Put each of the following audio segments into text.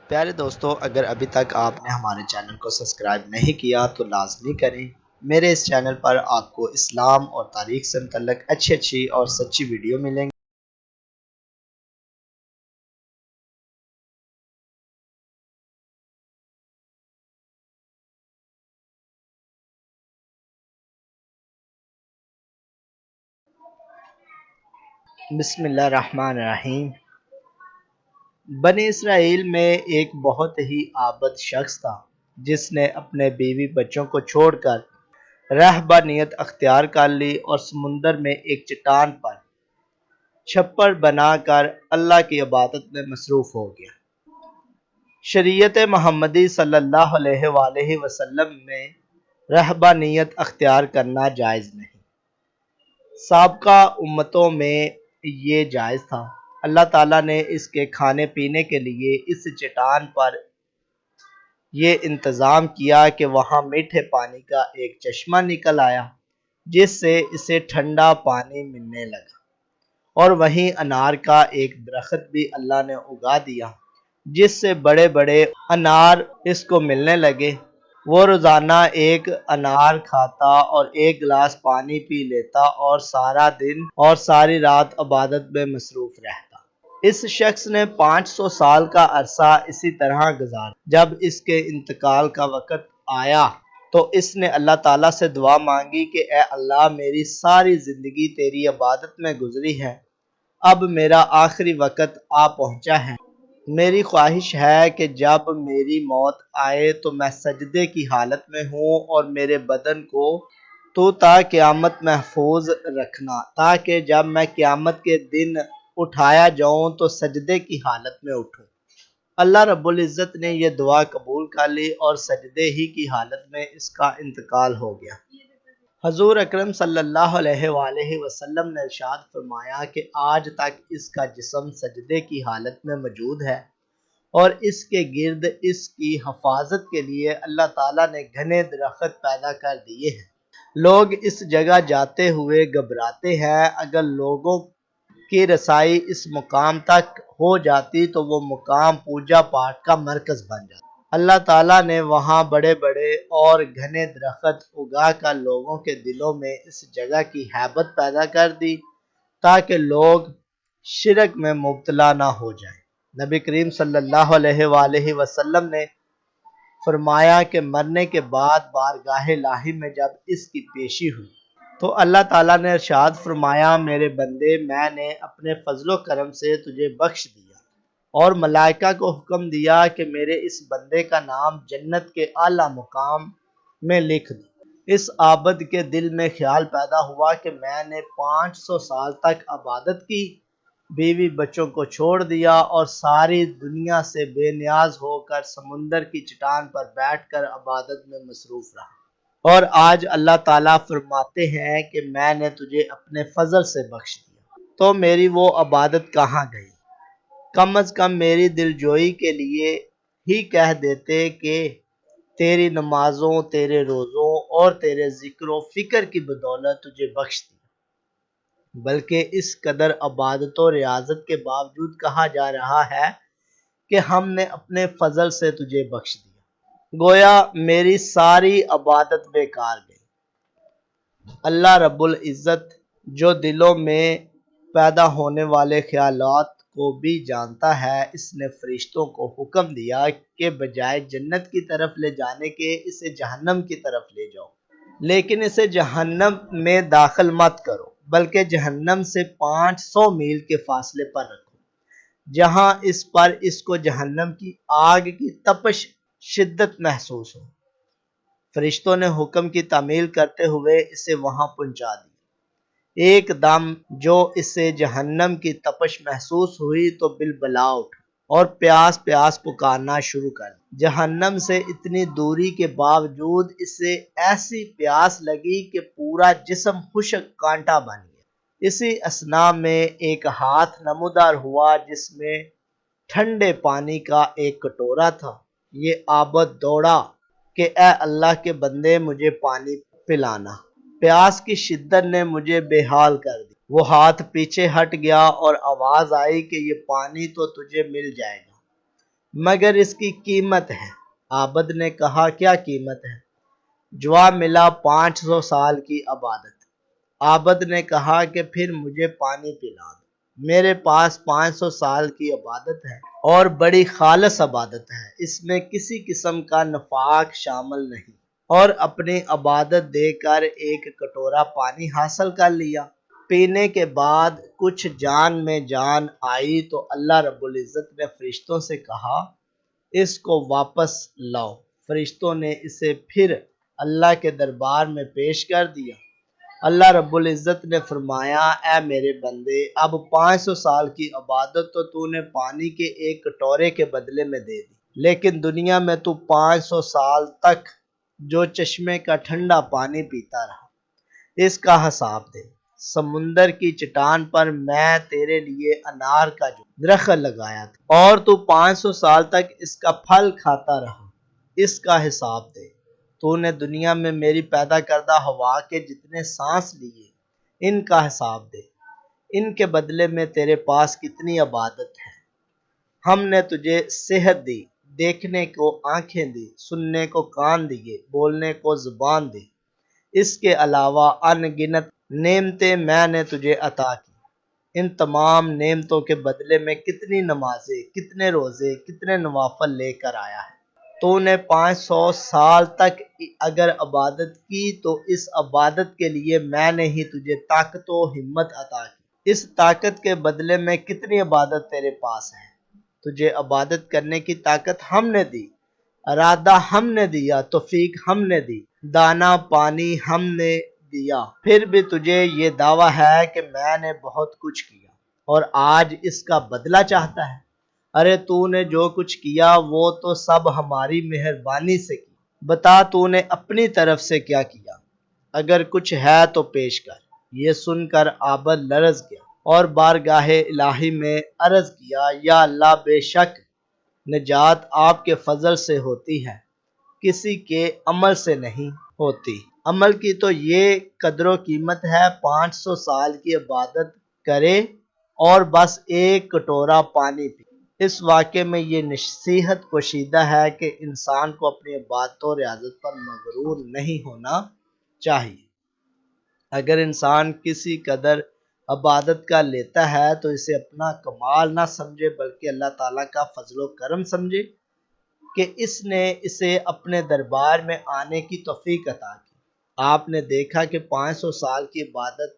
پیارے دوستو، اگر ابھی تک آپ نے ہمارے چینل کو سبسکرائب نہیں کیا تو لازمی کریں۔ میرے اس چینل پر آپ کو اسلام اور تاریخ سے متعلق اچھی اور سچی ویڈیو ملیں گی۔ بسم اللہ الرحمن الرحیم۔ بنی اسرائیل میں ایک بہت ہی عابد شخص تھا جس نے اپنے بیوی بچوں کو چھوڑ کر رہبانیت اختیار کر لی اور سمندر میں ایک چٹان پر چھپر بنا کر اللہ کی عبادت میں مصروف ہو گیا۔ شریعت محمدی صلی اللہ علیہ وآلہ وسلم میں رہبانیت اختیار کرنا جائز نہیں۔ سابقہ امتوں میں یہ جائز تھا۔ اللہ تعالیٰ نے اس کے کھانے پینے کے لیے اس چٹان پر یہ انتظام کیا کہ وہاں میٹھے پانی کا ایک چشمہ نکل آیا جس سے اسے ٹھنڈا پانی ملنے لگا، اور وہیں انار کا ایک درخت بھی اللہ نے اگا دیا جس سے بڑے بڑے انار اس کو ملنے لگے۔ وہ روزانہ ایک انار کھاتا اور ایک گلاس پانی پی لیتا اور سارا دن اور ساری رات عبادت میں مصروف رہتا۔ اس شخص نے 500 سال کا عرصہ اسی طرح گزارا۔ جب اس کے انتقال کا وقت آیا تو اس نے اللہ تعالیٰ سے دعا مانگی کہ اے اللہ، میری ساری زندگی تیری عبادت میں گزری ہے، اب میرا آخری وقت آ پہنچا ہے۔ میری خواہش ہے کہ جب میری موت آئے تو میں سجدے کی حالت میں ہوں اور میرے بدن کو تو تا قیامت محفوظ رکھنا، تاکہ جب میں قیامت کے دن اٹھایا جاؤں تو سجدے کی حالت میں اٹھوں۔ اللہ رب العزت نے یہ دعا قبول کر لی اور سجدے ہی کی حالت میں اس کا انتقال ہو گیا۔ حضور اکرم صلی اللہ علیہ وآلہ وسلم نے ارشاد فرمایا کہ آج تک اس کا جسم سجدے کی حالت میں موجود ہے، اور اس کے گرد اس کی حفاظت کے لیے اللہ تعالیٰ نے گھنے درخت پیدا کر دیے ہیں۔ لوگ اس جگہ جاتے ہوئے گھبراتے ہیں، اگر لوگوں کی رسائی اس مقام تک ہو جاتی تو وہ مقام پوجا پاٹ کا مرکز بن جاتا۔ اللہ تعالیٰ نے وہاں بڑے بڑے اور گھنے درخت اگا کر لوگوں کے دلوں میں اس جگہ کی ہیبت پیدا کر دی تاکہ لوگ شرک میں مبتلا نہ ہو جائیں۔ نبی کریم صلی اللہ علیہ وآلہ وسلم نے فرمایا کہ مرنے کے بعد بارگاہ الہی میں جب اس کی پیشی ہوئی تو اللہ تعالیٰ نے ارشاد فرمایا، میرے بندے، میں نے اپنے فضل و کرم سے تجھے بخش دیا، اور ملائکہ کو حکم دیا کہ میرے اس بندے کا نام جنت کے اعلیٰ مقام میں لکھ دو۔ اس عابد کے دل میں خیال پیدا ہوا کہ میں نے 500 سال تک عبادت کی، بیوی بچوں کو چھوڑ دیا اور ساری دنیا سے بے نیاز ہو کر سمندر کی چٹان پر بیٹھ کر عبادت میں مصروف رہا، اور آج اللہ تعالیٰ فرماتے ہیں کہ میں نے تجھے اپنے فضل سے بخش دیا، تو میری وہ عبادت کہاں گئی؟ کم از کم میری دلجوئی کے لیے ہی کہہ دیتے کہ تیری نمازوں، تیرے روزوں اور تیرے ذکر و فکر کی بدولت تجھے بخش دیا، بلکہ اس قدر عبادت و ریاضت کے باوجود کہا جا رہا ہے کہ ہم نے اپنے فضل سے تجھے بخش دیا۔ گویا میری ساری عبادت بیکار گئی۔ اللہ رب العزت جو دلوں میں پیدا ہونے والے خیالات کو بھی جانتا ہے، اس نے فرشتوں کو حکم دیا کہ بجائے جنت کی طرف لے جانے کے اسے جہنم کی طرف لے جاؤ، لیکن اسے جہنم میں داخل مت کرو، بلکہ جہنم سے 500 میل کے فاصلے پر رکھو، جہاں اس پر اس کو جہنم کی آگ کی تپش شدت محسوس ہو۔ فرشتوں نے حکم کی تعمیل کرتے ہوئے اسے وہاں پہنچا دیا۔ ایک دم جو اسے جہنم کی تپش محسوس ہوئی تو بلبلا اٹھا اور پیاس پیاس پکارنا شروع کر دی۔ جہنم سے اتنی دوری کے باوجود اسے ایسی پیاس لگی کہ پورا جسم خشک کانٹا بن گیا۔ اسی اثناء میں ایک ہاتھ نمودار ہوا جس میں ٹھنڈے پانی کا ایک کٹورا تھا۔ یہ عابد دوڑا کہ اے اللہ کے بندے، مجھے پانی پلانا، پیاس کی شدت نے مجھے بے حال کر دی۔ وہ ہاتھ پیچھے ہٹ گیا اور آواز آئی کہ یہ پانی تو تجھے مل جائے گا، مگر اس کی قیمت ہے۔ عابد نے کہا کیا قیمت ہے؟ جواب ملا 500 سال کی عبادت۔ عابد نے کہا کہ پھر مجھے پانی پلا دو، میرے پاس 500 سال کی عبادت ہے اور بڑی خالص عبادت ہے، اس میں کسی قسم کا نفاق شامل نہیں، اور اپنی عبادت دے کر ایک کٹورا پانی حاصل کر لیا۔ پینے کے بعد کچھ جان میں جان آئی تو اللہ رب العزت نے فرشتوں سے کہا اس کو واپس لاؤ۔ فرشتوں نے اسے پھر اللہ کے دربار میں پیش کر دیا۔ اللہ رب العزت نے فرمایا اے میرے بندے، اب 500 سال کی عبادت تو نے پانی کے ایک کٹورے کے بدلے میں دے دی، لیکن دنیا میں تو 500 سال تک جو چشمے کا ٹھنڈا پانی پیتا رہا، اس کا حساب دے۔ سمندر کی چٹان پر میں تیرے لیے انار کا درخت لگایا تھا اور تو 500 سال تک اس کا پھل کھاتا رہا، اس کا حساب دے۔ تو نے دنیا میں میری پیدا کردہ ہوا کے جتنے سانس لیے، ان کا حساب دے۔ ان کے بدلے میں تیرے پاس کتنی عبادت ہے۔ ہم نے تجھے صحت دی، دیکھنے کو آنکھیں دی، سننے کو کان دیے، بولنے کو زبان دی، اس کے علاوہ ان گنت نعمتیں میں نے تجھے عطا کی۔ ان تمام نعمتوں کے بدلے میں کتنی نمازیں، کتنے روزے، کتنے نوافل لے کر آیا ہے۔ تو نے 500 سال تک اگر عبادت کی تو اس عبادت کے لیے میں نے ہی تجھے طاقت و ہمت عطا کی۔ اس طاقت کے بدلے میں کتنی عبادت تیرے پاس ہے؟ تجھے عبادت کرنے کی طاقت ہم نے دی، ارادہ ہم نے دیا، توفیق ہم نے دی، دانا پانی ہم نے دیا، پھر بھی تجھے یہ دعویٰ ہے کہ میں نے بہت کچھ کیا اور آج اس کا بدلہ چاہتا ہے۔ ارے تو نے جو کچھ کیا وہ تو سب ہماری مہربانی سے کی، بتا تو نے اپنی طرف سے کیا کیا؟ اگر کچھ ہے تو پیش کر۔ یہ سن کر عابد لرز گیا اور بارگاہ الہی میں عرض کیا یا اللہ، بے شک نجات آپ کے فضل سے ہوتی ہے، کسی کے عمل سے نہیں ہوتی۔ عمل کی تو یہ قدر و قیمت ہے، 500 سال کی عبادت کرے اور بس ایک کٹورا پانی پی۔ اس واقعے میں یہ نصیحت پوشیدہ ہے کہ انسان کو اپنی عبادت و ریاضت پر مغرور نہیں ہونا چاہیے۔ اگر انسان کسی قدر عبادت کا لیتا ہے تو اسے اپنا کمال نہ سمجھے بلکہ اللہ تعالیٰ کا فضل و کرم سمجھے کہ اس نے اسے اپنے دربار میں آنے کی توفیق عطا کی۔ آپ نے دیکھا کہ 500 سال کی عبادت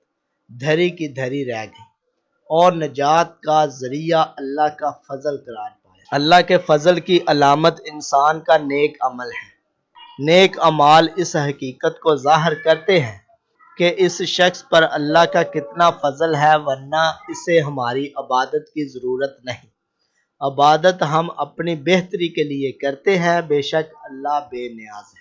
دھری کی دھری رہ گئی اور نجات کا ذریعہ اللہ کا فضل قرار پایا۔ اللہ کے فضل کی علامت انسان کا نیک عمل ہے۔ نیک اعمال اس حقیقت کو ظاہر کرتے ہیں کہ اس شخص پر اللہ کا کتنا فضل ہے، ورنہ اسے ہماری عبادت کی ضرورت نہیں۔ عبادت ہم اپنی بہتری کے لیے کرتے ہیں، بے شک اللہ بے نیاز ہے۔